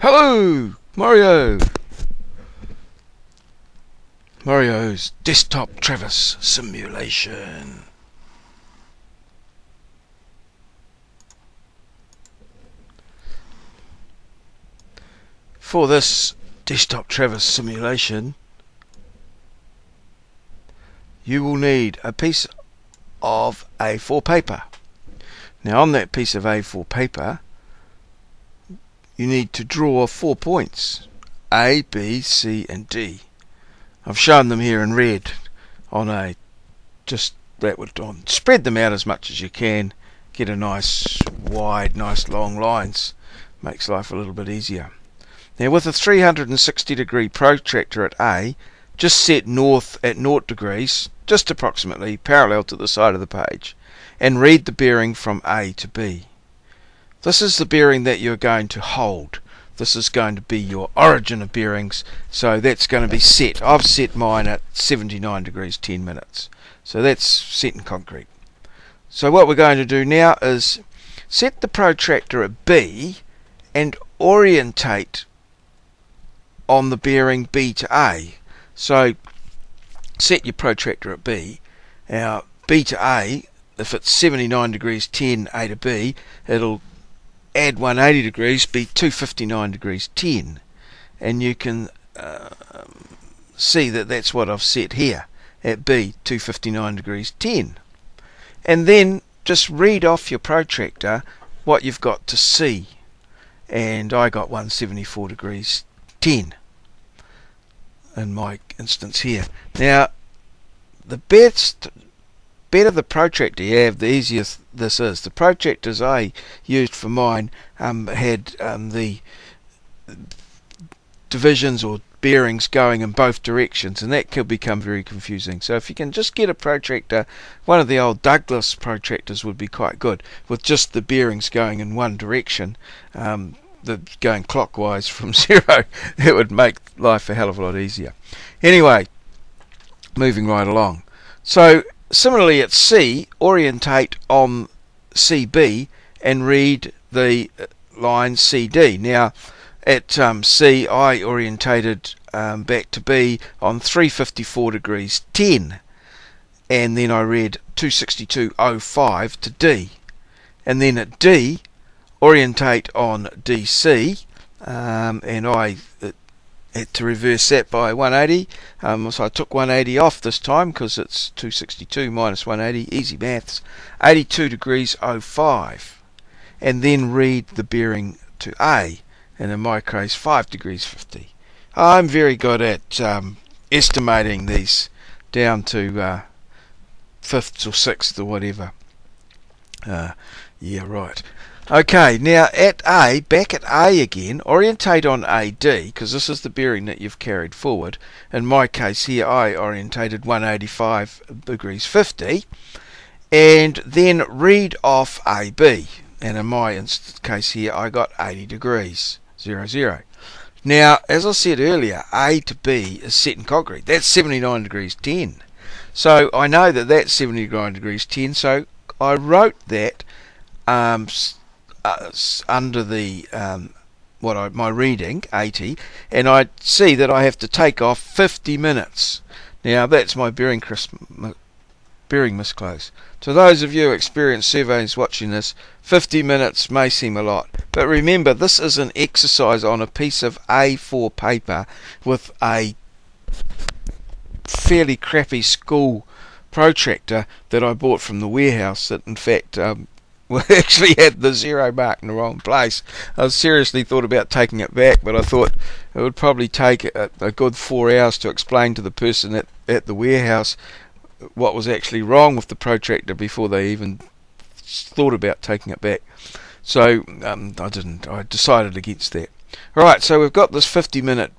Hello, Mario's desktop Traverse simulation. For this desktop Traverse simulation, you will need a piece of A4 paper. Now on that piece of A4 paper, you need to draw 4 points, A, B, C and D. I've shown them here in red on a, spread them out as much as you can, get a nice wide, nice long lines, makes life a little bit easier. Now with a 360 degree protractor at A, just set north at 0 degrees, just approximately parallel to the side of the page, and read the bearing from A to B. This is the bearing that you're going to hold. This is going to be your origin of bearings, so that's going to be set. I've set mine at 79 degrees 10 minutes. So that's set in concrete. So what we're going to do now is set the protractor at B and orientate on the bearing B to A. So set your protractor at B. Now B to A, if it's 79 degrees 10 A to B, it'll add 180 degrees, be 259 degrees 10, and you can see that that's what I've set here at B, 259 degrees 10. And then just read off your protractor what you've got to see, and I got 174 degrees 10 in my instance here. Now the better the protractor you have, the easier this is. The protractors I used for mine had the divisions or bearings going in both directions, and that could become very confusing. So if you can just get a protractor, one of the old Douglas protractors would be quite good, with just the bearings going in one direction, going clockwise from 0, it would make life a hell of a lot easier. Anyway, moving right along. So similarly at C, orientate on CB and read the line CD. Now at C, I orientated back to B on 354 degrees 10, and then I read 262.05 to D. And then at D, orientate on DC, and I had to reverse that by 180, so I took 180 off this time because it's 262 minus 180, easy maths, 82 degrees 05, and then read the bearing to A, and in my case 5 degrees 50. I'm very good at estimating these down to fifths or sixths or whatever. Yeah, right. Okay, now at A, back at A again, orientate on AD, because this is the bearing that you've carried forward. In my case here, I orientated 185 degrees 50, and then read off AB, and in my case here, I got 80 degrees, 00. Now, as I said earlier, A to B is set in concrete. That's 79 degrees 10. So I know that that's 79 degrees 10, so I wrote that under the my reading 80, and I see that I have to take off 50 minutes. Now that's my bearing misclose. To those of you experienced surveyors watching this, 50 minutes may seem a lot, but remember this is an exercise on a piece of A4 paper with a fairly crappy school protractor that I bought from the warehouse that in fact we actually had the 0 mark in the wrong place. I seriously thought about taking it back, but I thought it would probably take a good 4 hours to explain to the person at the warehouse what was actually wrong with the protractor before they even thought about taking it back. So I didn't. I decided against that. Alright, so we've got this 50-minute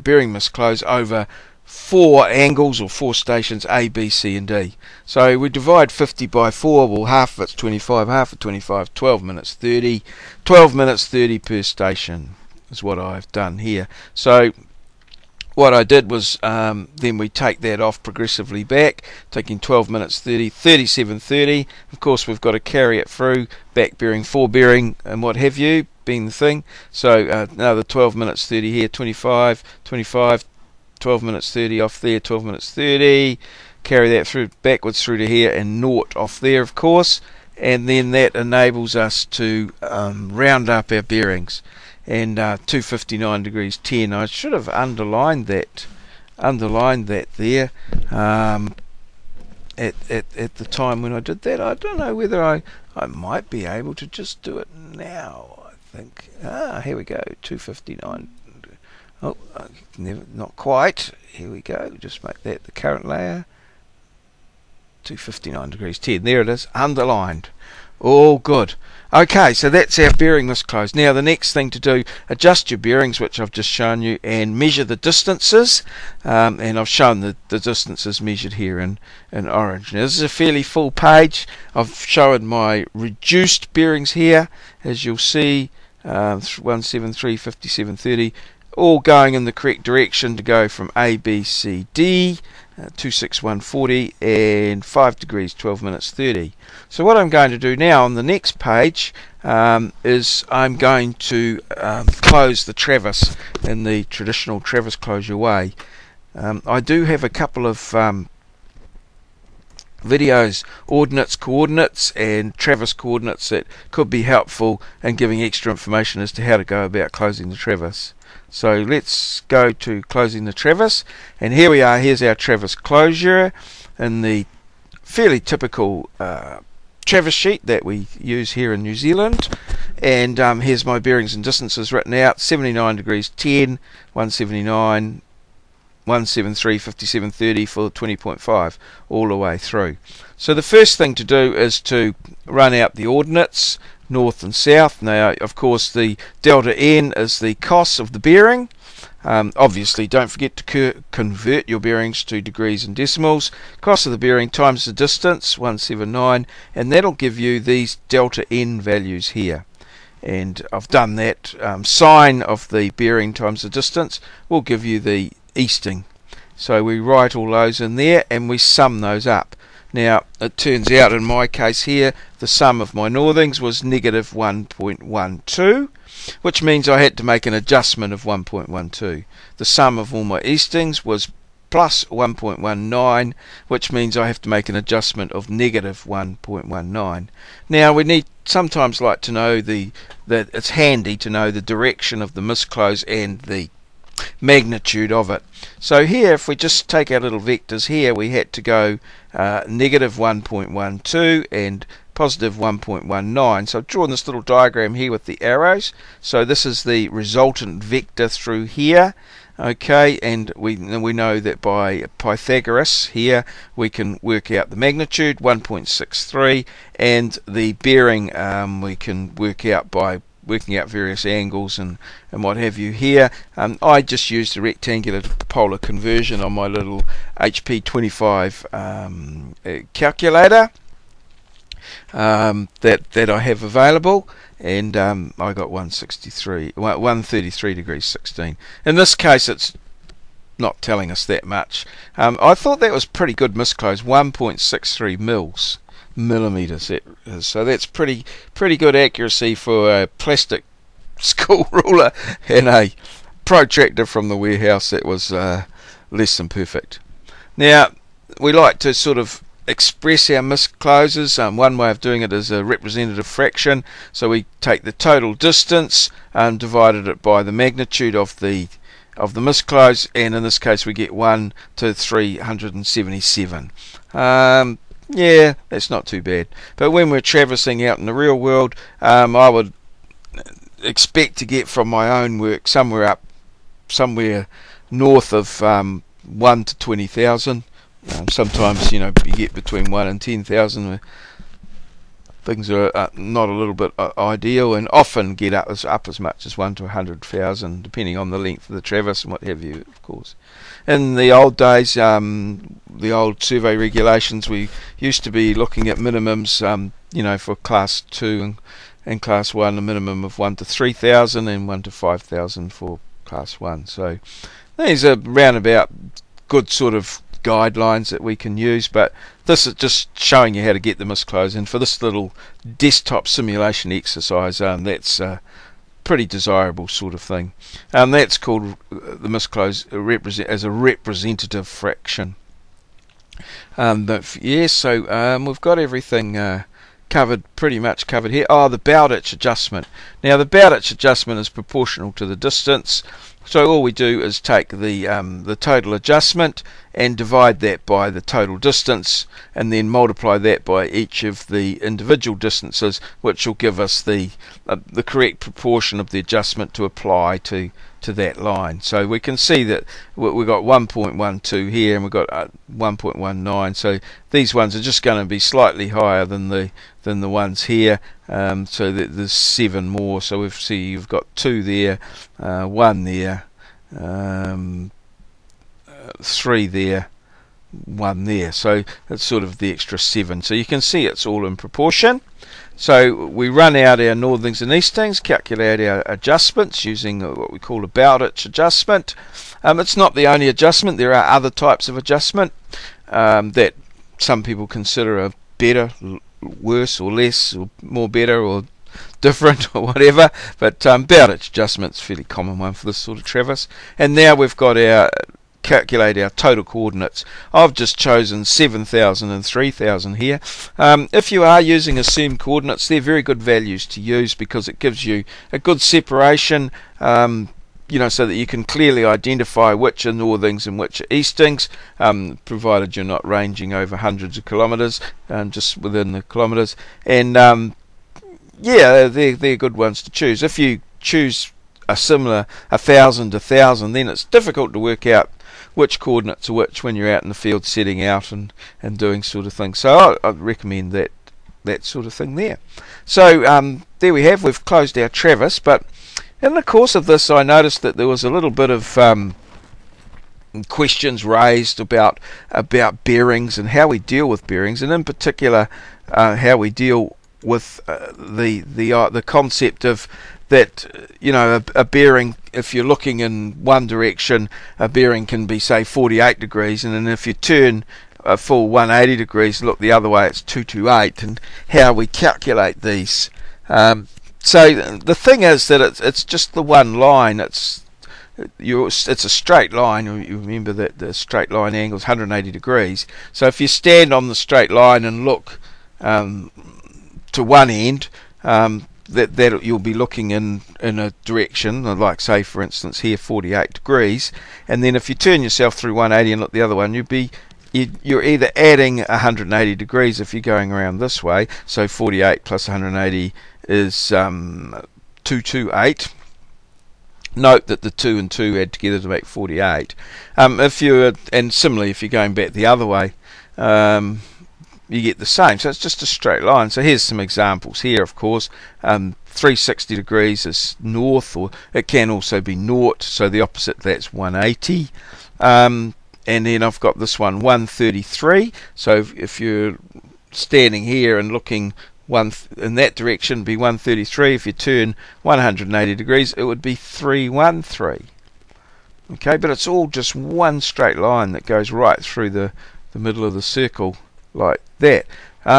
bearing misclose over 4 angles or 4 stations A, B, C and D. So we divide 50 by 4, well half of it's 25, half of 25, 12 minutes 30. 12 minutes 30 per station is what I've done here. So what I did was then we take that off progressively back, taking 12 minutes 30, 37.30. Of course, we've got to carry it through, back bearing, fore bearing, and what have you, being the thing. So another 12 minutes 30 here, 25, 25, 12 minutes 30 off there, 12 minutes 30. Carry that through backwards through to here, and naught off there, of course. And then that enables us to round up our bearings. And 259 degrees 10. I should have underlined that there at the time when I did that. I don't know whether I might be able to just do it now. I think here we go, 259. Oh, not quite. Here we go. Just make that the current layer. 259 degrees 10. There it is, underlined. All good. Okay, so that's our bearing misclose. Now the next thing to do, adjust your bearings, which I've just shown you, and measure the distances. And I've shown the distances measured here in orange. Now this is a fairly full page. I've shown my reduced bearings here, as you'll see, 173, 57, 30, all going in the correct direction to go from A, B, C, D. 26140 and 5 degrees 12 minutes 30. So what I'm going to do now on the next page is I'm going to close the traverse in the traditional traverse closure way. I do have a couple of videos, ordinates, coordinates and traverse coordinates that could be helpful in giving extra information as to how to go about closing the traverse. So let's go to closing the traverse, and here we are. Here's our traverse closure in the fairly typical traverse sheet that we use here in New Zealand. And here's my bearings and distances written out: 79 degrees 10, 179, 173, 57, 30 for 20.5 all the way through. So the first thing to do is to run out the ordinates, north and south. Now, of course, the delta N is the cost of the bearing. Obviously, don't forget to convert your bearings to degrees and decimals. Cost of the bearing times the distance, 179, and that'll give you these delta N values here. And I've done that. Sine of the bearing times the distance will give you the easting. So we write all those in there and we sum those up. Now it turns out in my case here the sum of my northings was negative 1.12, which means I had to make an adjustment of 1.12. The sum of all my eastings was plus 1.19, which means I have to make an adjustment of negative 1.19. Now we need sometimes like to know that it's handy to know the direction of the misclose and the magnitude of it. So here, if we just take our little vectors here, we had to go negative 1.12 and positive 1.19. So I've drawn this little diagram here with the arrows. So this is the resultant vector through here. Okay, and we know that by Pythagoras here we can work out the magnitude, 1.63, and the bearing we can work out by working out various angles and what have you here. I just used a rectangular polar conversion on my little HP 25 calculator that I have available, and I got 133 degrees 16. In this case it's not telling us that much. I thought that was pretty good misclose, 1.63 millimeters. So that's pretty good accuracy for a plastic school ruler and a protractor from the warehouse that was less than perfect. Now we like to sort of express our miscloses. One way of doing it is a representative fraction. So we take the total distance and divided it by the magnitude of the misclose, and in this case we get 1 to 377. Yeah, that's not too bad. But when we're traversing out in the real world, I would expect to get from my own work somewhere north of 1 to 20,000. Sometimes, you get between 1 and 10,000. Things are not a little bit ideal, and often get up as much as 1 to 100,000, depending on the length of the traverse and what have you, of course. In the old days, the old survey regulations, we used to be looking at minimums, for class 2 and class 1, a minimum of 1 to 3,000 and 1 to 5,000 for class 1. So These are roundabout good sort of guidelines that we can use, but this is just showing you how to get the misclose. And for this little desktop simulation exercise, that's pretty desirable sort of thing. That's called the misclose as a representative fraction. So we've got everything pretty much covered here. The Bowditch adjustment. Now the Bowditch adjustment is proportional to the distance. So all we do is take the total adjustment and divide that by the total distance, and then multiply that by each of the individual distances, which will give us the correct proportion of the adjustment to apply to that line. So we can see that we've got 1.12 here, and we've got 1.19. So these ones are just going to be slightly higher than the ones here. So there's 7 more. So you've got 2 there, 1 there, 3 there, 1 there. So that's sort of the extra 7. So you can see it's all in proportion. So we run out our northings and eastings, calculate our adjustments using what we call a Bowditch adjustment. It's not the only adjustment. There are other types of adjustment that some people consider are better, worse, or less, or more better, or different, or whatever. But Bowditch adjustment's a fairly common one for this sort of traverse. And now we've got our calculate our total coordinates. I've just chosen 7,000 and 3,000 here. If you are using assumed coordinates, they're very good values to use because it gives you a good separation, so that you can clearly identify which are northings and which are eastings, provided you're not ranging over hundreds of kilometres, just within the kilometres. And they're good ones to choose. If you choose a similar 1,000 to 1,000, then it's difficult to work out which coordinates are which when you're out in the field setting out and doing sort of things. So I'd recommend that sort of thing there. So there we have, we've closed our traverse. But in the course of this, I noticed that there was a little bit of questions raised about bearings and how we deal with bearings, and in particular how we deal with the concept of that, a bearing, if you're looking in one direction, a bearing can be, say, 48 degrees, and then if you turn a full 180 degrees, look the other way, it's 228, and how we calculate these. So the thing is that it's just the one line. It's a straight line. You remember that the straight line angle is 180 degrees. So if you stand on the straight line and look to one end, that you'll be looking in a direction, like, say, for instance here, 48 degrees, and then if you turn yourself through 180 and look the other one, you're either adding 180 degrees if you're going around this way. So 48 plus 180 is 228. Note that the 2 and 2 add together to make 48. And similarly, if you're going back the other way, you get the same. So it's just a straight line. So here's some examples here. Of course, 360 degrees is north, or it can also be naught, so the opposite, that's 180. And then I've got this one, 133. So if you're standing here and looking in that direction, it'd be 133. If you turn 180 degrees, it would be 313. Okay, but it's all just one straight line that goes right through the middle of the circle, like that.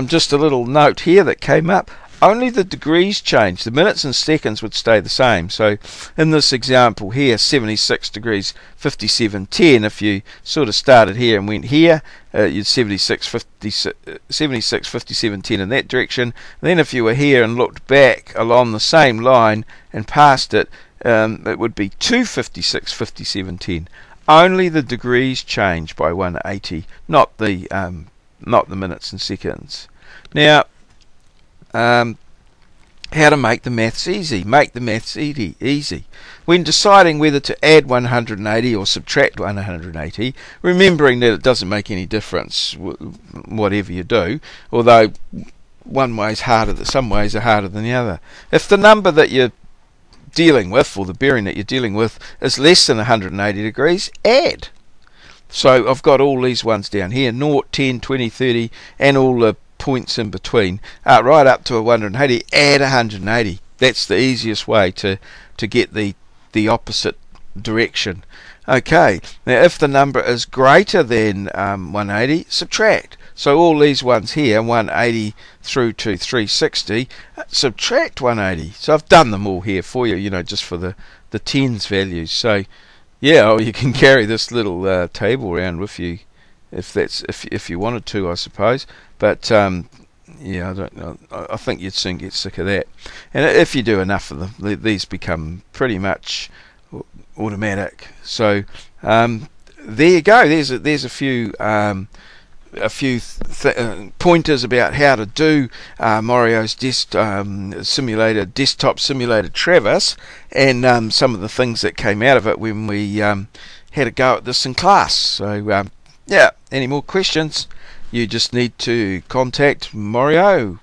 Just a little note here that came up. Only the degrees change. The minutes and seconds would stay the same. So in this example here, 76 degrees 57:10. If you sort of started here and went here, you'd 76 57:10 in that direction. And then if you were here and looked back along the same line and past it, it would be 256 57:10. Only the degrees change by 180, not the minutes and seconds. Now, how to make the maths easy? Make the maths easy. When deciding whether to add 180 or subtract 180, remembering that it doesn't make any difference whatever you do, although one way is harder, some ways are harder than the other. If the number that you're dealing with, or the bearing that you're dealing with, is less than 180 degrees, add. So I've got all these ones down here, 0, 10, 20, 30, and all the points in between, right up to 180, add 180. That's the easiest way to get the opposite direction. Okay, now if the number is greater than 180, subtract. So all these ones here, 180 through to 360, subtract 180. So I've done them all here for you, just for the tens values. So yeah, you can carry this little table around with you if you wanted to, I suppose. But yeah, I don't know. I think you'd soon get sick of that. And if you do enough of them, these become pretty much automatic. So there you go. There's a few pointers about how to do maurieo's desktop simulated Travis, and some of the things that came out of it when we had a go at this in class. So yeah, any more questions, you just need to contact Maurieo.